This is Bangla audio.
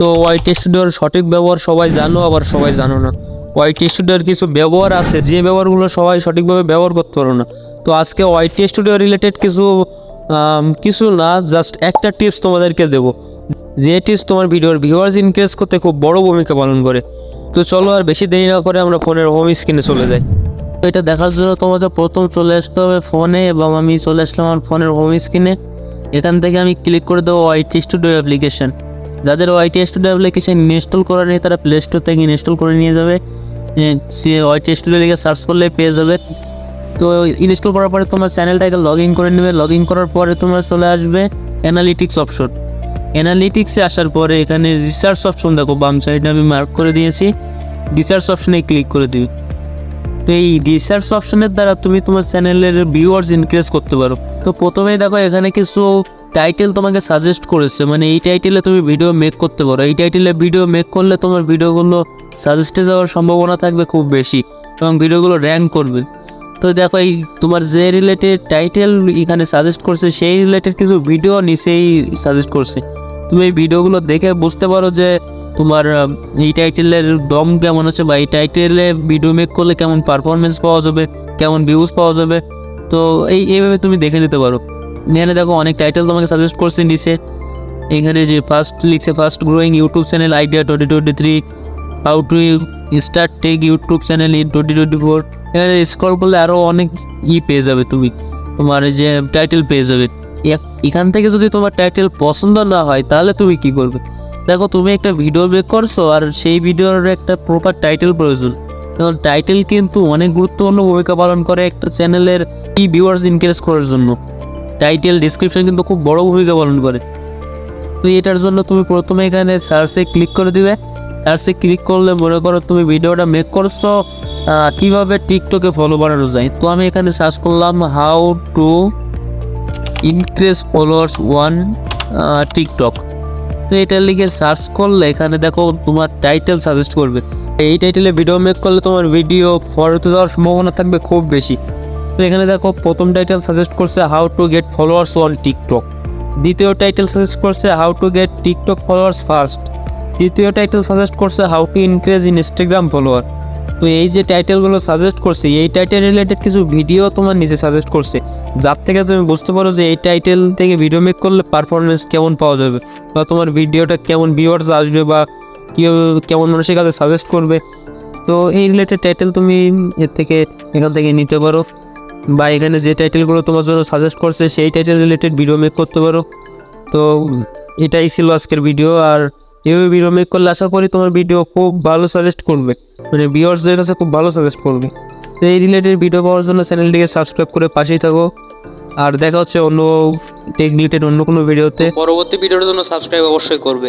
তো ওয়াইটি স্টুডিওর সঠিক ব্যবহার সবাই জানো, আবার সবাই জানো না। ওয়াইটি স্টুডিওর কিছু ব্যবহার আছে যে ব্যবহারগুলো সবাই সঠিকভাবে ব্যবহার করতে পারো না। তো আজকে ওয়াইটি স্টুডিও রিলেটেড কিছু না, জাস্ট একটা টিপস তোমাদেরকে দেবো, যে টিপস তোমার ভিডিওর ভিউয়ার্স ইনক্রিজ করতে খুব বড় ভূমিকা পালন করে। তো চলো আর বেশি দেরি না করে আমরা ফোনের হোম স্ক্রিনে চলে যাই। তো এটা দেখার জন্য তোমাকে প্রথম চলে আসতে হবে ফোনে, এবং আমি চলে আসলাম আমার ফোনের হোম স্ক্রিনে। এখান থেকে আমি ক্লিক করে দেবো ওয়াইটি স্টুডিও অ্যাপ্লিকেশন। যাদের ওয়াইটি স্টুডিও অ্যাপ্লিকেশন ইনস্টল করা নেই তারা প্লে স্টোর থেকে ইনস্টল করে নিয়ে যাবে। সে ওয়াইটি স্টুডিও লিখে সার্চ করলে পেয়ে যাবে। তো ইনস্টল করার পরে তোমার চ্যানেলটাকে লগ ইন করে নেবে। লগ ইন করার পরে তোমার চলে আসবে অ্যানালিটিক্স অপশন। অ্যানালিটিক্সে আসার পরে এখানে রিসার্চ অপশন দেখো, বাম সাইডে আমি মার্ক করে দিয়েছি, রিসার্চ অপশনে ক্লিক করে দিবে। তো এই রিসার্চ অপশনের দ্বারা তুমি তোমার চ্যানেলের ভিউয়ার্স ইনক্রিজ করতে পারো। তো প্রথমেই দেখো এখানে কিছু টাইটেল তোমাকে সাজেস্ট করেছে, মানে এই টাইটেলে তুমি ভিডিও মেক করতে পারো। এই টাইটেলে ভিডিও মেক করলে তোমার ভিডিওগুলো সাজেস্টে যাওয়ার সম্ভাবনা থাকবে খুব বেশি, এবং ভিডিওগুলো র্যাঙ্ক করবে। তো দেখো এই তোমার যে রিলেটেড টাইটেল এখানে সাজেস্ট করছে সেই রিলেটেড কিছু ভিডিও নিচেই সাজেস্ট করছে। তুমি এই ভিডিওগুলো দেখে বুঝতে পারো যে তোমার এই টাইটেলের দম কেমন আছে, বা এই টাইটেলে ভিডিও মেক করলে কেমন পারফরমেন্স পাওয়া যাবে, কেমন ভিউজ পাওয়া যাবে। তো এইভাবে তুমি দেখে নিতে পারো। এখানে দেখো অনেক টাইটেল তোমাকে সাজেস্ট করছে নিচে। এখানে যে ফার্স্ট লিখছে, first growing YouTube channel idea 2023, how to start take YouTube channel in 2024। এখানে স্ক্রল করলে আরও অনেক পেয়ে যাবে, তুমি তোমার যে টাইটেল পেয়ে যাবে। এখান থেকে যদি তোমার টাইটেল পছন্দ না হয় তাহলে তুমি কি করবে? দেখো তুমি একটা ভিডিও মেক করছো আর সেই ভিডিওর একটা প্রপার টাইটেল প্রয়োজন। কারণ টাইটেল কিন্তু অনেক গুরুত্বপূর্ণ ভূমিকা পালন করে একটা চ্যানেলের ভিউয়ার্স ইনক্রিজ করার জন্য। টাইটেল ডিসক্রিপশন কিন্তু খুব বড় ভূমিকা পালন করে। তো এটার জন্য তুমি প্রথমে এখানে সার্চে ক্লিক করে দিবে। সার্চে ক্লিক করলে মনে করো তুমি ভিডিওটা মেক করছো কীভাবে টিকটকে ফলো বাড়ানো যায়। তো আমি এখানে সার্চ করলাম how to increase followers one TikTok. তো এটা লিখে সার্চ করলে এখানে দেখো তোমার টাইটেল সাজেস্ট করবে। এই টাইটেলে ভিডিও মেক করলে তোমার ভিডিও ফলোতে যাওয়ার সম্ভাবনা থাকবে খুব বেশি। তো এখানে দেখো প্রথম টাইটেল সাজেস্ট করছে how to get followers on TikTok. দ্বিতীয় টাইটেল সাজেস্ট করছে how to get TikTok followers first. তৃতীয় টাইটেল সাজেস্ট করছে how to increase Instagram follower. তো এই যে টাইটেলগুলো সাজেস্ট করছে এই টাইটেল রিলেটেড কিছু ভিডিও তোমার নিচে সাজেস্ট করছে, যার থেকে তুমি বুঝতে পারো যে এই টাইটেল থেকে ভিডিও মেক করলে পারফরমেন্স কেমন পাওয়া যাবে, বা তোমার ভিডিওটা কেমন ভিউয়ার্স আসবে, বা কেমন মানুষের কাছে সাজেস্ট করবে। তো এই রিলেটেড টাইটেল তুমি এখান থেকে নিতে পারো, বা এখানে যে টাইটেলগুলো তোমার জন্য সাজেস্ট করছে সেই টাইটেল রিলেটেড ভিডিও মেক করতে পারো। তো এটাই ছিল আজকের ভিডিও। আর এভাবে ভিডিও মেক করলে আশা করি তোমার ভিডিও খুব ভালো সাজেস্ট করবে, মানে ভিউয়ার্সদের কাছে খুব ভালো সাজেস্ট করবে। তো এই রিলেটেড ভিডিও পাওয়ার জন্য চ্যানেলটিকে সাবস্ক্রাইব করে পাশেই থাকো। আর দেখা হচ্ছে অন্য টেক রিলেটেড অন্য কোনো ভিডিওতে। পরবর্তী ভিডিওর জন্য সাবস্ক্রাইব অবশ্যই করবে।